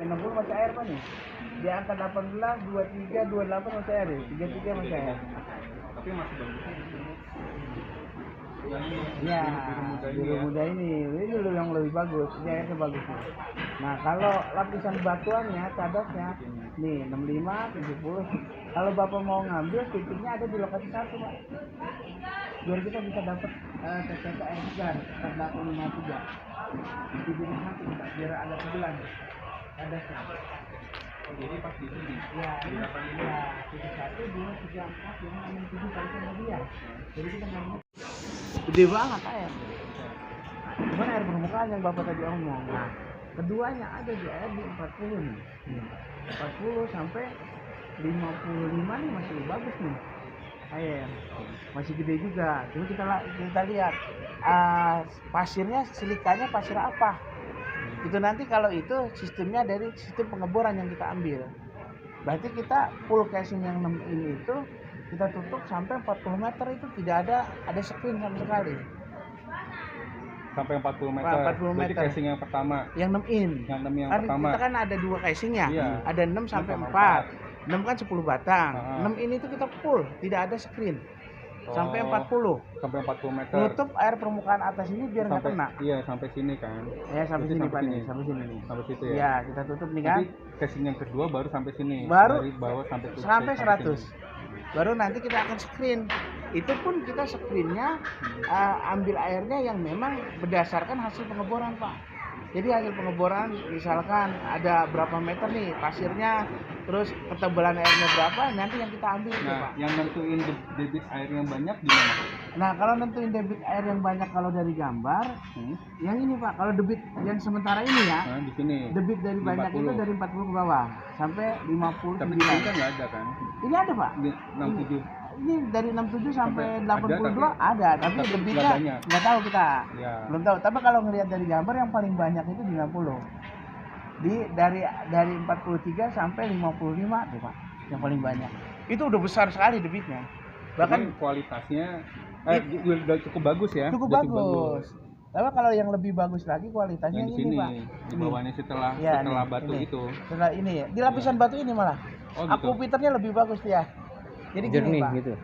60 masih air Pak nih. Di angka 18, 23, 28 masih air ya. 33 masih air. Tapi masih bagus. Ya, biru muda ini dulu yang lebih bagus, ini airnya bagus nih. Nah kalau lapisan batuannya, cadasnya, nih 65, 70. Kalau Bapak mau ngambil, titiknya ada di lokasi 1 Pak. Biar kita bisa dapat TTK air segar, karena aku 53. Di titik 1 Pak, biar agak sebulan. Cadasnya. Jadi pas di sini. Ya, ini titik 1, 2, 3, 4, 5, 6, 7 kali sama dia. Jadi kita ngambil gede banget air. Cuman air permukaan yang Bapak tadi omong. Nah, keduanya ada di air di 40 nih. 40 sampai 55 nih masih bagus nih. Air masih gede juga. Coba kita lihat pasirnya, silikanya pasir apa. Itu nanti kalau itu sistemnya dari sistem pengeboran yang kita ambil. Berarti kita full casing yang 6 ini itu kita tutup sampai 40 meter itu tidak ada screen sama sekali. Sampai 40 meter. 40 meter. Berarti casing yang pertama. Yang 6 in. Yang 6 yang kan pertama. Kita kan ada 2 casing ya. Iya. Ada 6 sampai 4. 6 kan 10 batang. 6 ini itu kita full, tidak ada screen. Sampai 40. Sampai 40 meter. Nutup air permukaan atas ini biar nggak kena. Iya, sampai sini kan. Ya, sampai sini Pak nih, sampai sini nih. Sampai situ ya. Iya, kita tutup nih kan. Nanti casing yang kedua baru sampai sini. Baru dari bawah sampai sampai 100. sini. Baru nanti kita akan screen. Itu pun kita screennya ambil airnya yang memang berdasarkan hasil pengeboran Pak. Jadi hasil pengeboran misalkan ada berapa meter nih pasirnya, terus ketebalan airnya berapa, nanti yang kita ambil itu Pak. Yang nentuin debit air yang banyak di mana? Nah kalau nentuin debit air yang banyak kalau dari gambar, yang ini Pak, kalau debit yang sementara ini ya, di sini. debit dari banyak 40. Itu dari 40 ke bawah sampai 50. Tapi di sini kan nggak ada kan? Ini ada Pak. 67. Ini dari 67 sampai 82 ada, tapi tapi debitnya nggak tahu kita. Ya. Belum tahu. Tapi kalau ngelihat dari gambar yang paling banyak itu di 60. Dari 43 sampai 55 tuh Pak, yang paling banyak. Itu udah besar sekali debitnya. Bahkan kualitasnya udah cukup bagus ya. Cukup bagus. Tapi kalau yang lebih bagus lagi kualitasnya yang di ini sini, Pak. Di bawahnya setelah batu ini. itu. Setelah ini ya. Di lapisan batu ini malah. Oh, gitu. Akupunkturnya lebih bagus dia. Jadi gini Pak. Gitu.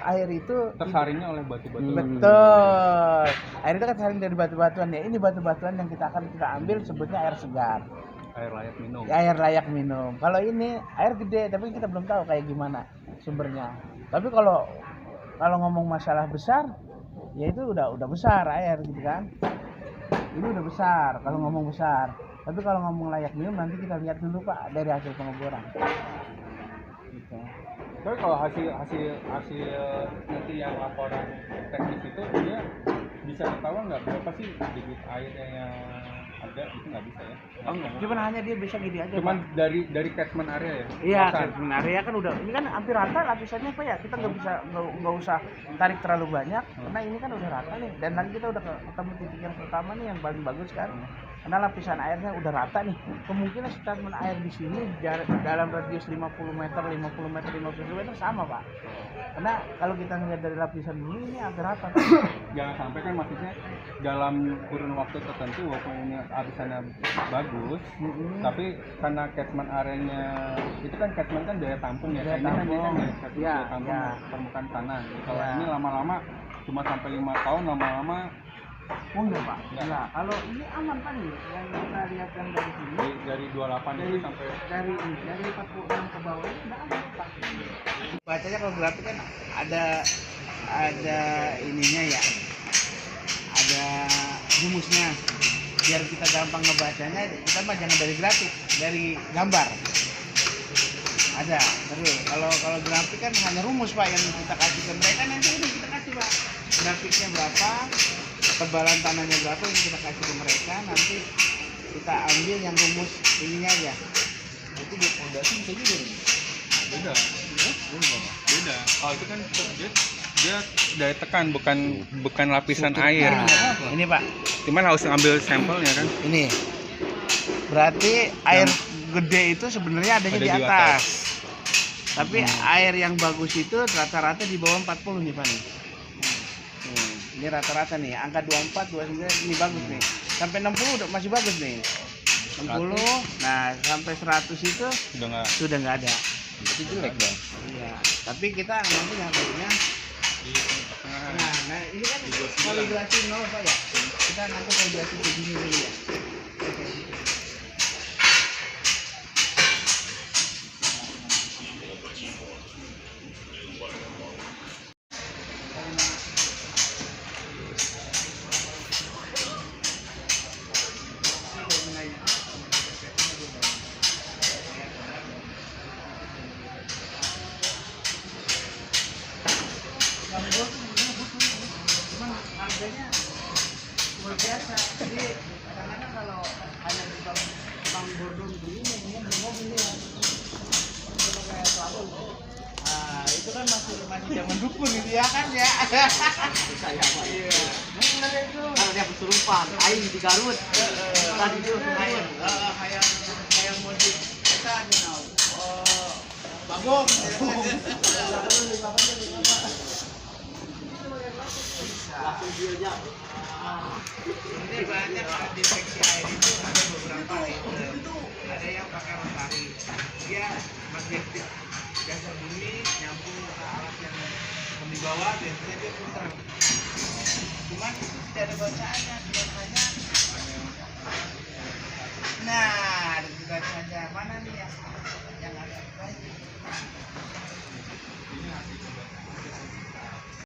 Air itu tersaringnya oleh batu-batu. Betul. Air itu kan tersaring dari batu-batuan ya. Ini batu-batuan yang kita ambil sebutnya air segar. Air layak minum. Air layak minum. Kalau ini air gede, tapi kita belum tahu kayak gimana sumbernya. Tapi kalau ngomong masalah besar, ya itu udah besar air gitu kan. Ini udah besar kalau ngomong besar. Tapi kalau ngomong layak minum nanti kita lihat dulu Pak dari hasil pengeboran. Gitu. Tapi kalau hasil nanti yang laporan teknis itu dia bisa ketahuan nggak berapa sih debit airnya yang ada, itu nggak bisa ya? Cuman hanya dia bisa gini aja. Cuman Pak. dari catchment area ya? Iya, catchment area kan udah, ini kan hampir rata lapisannya Pak ya. Kita nggak usah tarik terlalu banyak, karena ini kan udah rata nih. Dan nanti kita udah ketemu titik yang pertama nih yang paling bagus kan. Karena lapisan airnya udah rata nih. Kemungkinan statement air di sini dalam radius 50 meter, 50 meter, 50 meter sama Pak. Karena kalau kita ngelihat dari lapisan ini agak rata. Jangan sampai kan maksudnya dalam kurun waktu tertentu walaupun ini lapisannya bagus, tapi karena catchment areanya itu kan catchment kan daya tampung ya. Ini kan daya tampung permukaan tanah. Kalau ini lama-lama cuma sampai 5 tahun lama-lama. Oh enggak Pak. Enggak. Kalau ini aman Pak nih yang kita lihat kan dari sini. Dari 28 itu sampai dari 46 ke bawah itu udah aman Pak. Bacanya kalau grafik kan ada ininya ya. Ada rumusnya. Biar kita gampang ngebacanya, kita mah jangan dari grafik, dari gambar. Ada, terus kalau grafik kan hanya rumus Pak yang kita kasih ke mereka, nanti ini kita kasih Pak. Grafiknya berapa, ketebalan tanahnya berapa yang kita kasih ke mereka, nanti kita ambil yang rumus ininya aja. Itu buat fondasi bisa juga nih. Beda. Beda. Kalau itu kan dia daya tekan bukan lapisan air. Ini Pak. Cuman harus ngambil sampelnya kan. Ini. Berarti air gede itu sebenarnya adanya di atas. Tapi air yang bagus itu rata-rata di bawah 40 nih Pak nih. Ini rata-rata nih, angka 24, 29 ini bagus nih. Sampai 60 udah masih bagus nih. 60. Nah, sampai 100 itu Udah nggak, sudah nggak ada. berarti jelek dong. Iya, tapi kita nanti ngambilnya di tengah. Nah, ini kan kalibrasi 0 Pak ya. Kita nanti kalibrasi ke sini dulu ya. Cuman harganya luar biasa. Jadi kadang-kadang kalau hanya di bang bordon begini, ini mobil ya. Kalau kayak selalu, itu kan masih zaman dukun itu ya kan ya. Saya Pak. Iya. Benar itu. Kalau dia kesurupan, aing di Garut. Tadi dia kesurupan. Kayak musik kita nih bagong. Langsung dia aja. Ini banyak deteksi air itu ada beberapa tipe. Ada yang pakai rotari. Dia magnetik dasar bumi nyambung ke alat yang di bawah, biasanya dia putar. Cuman itu tidak ada bacaannya, cuma hanya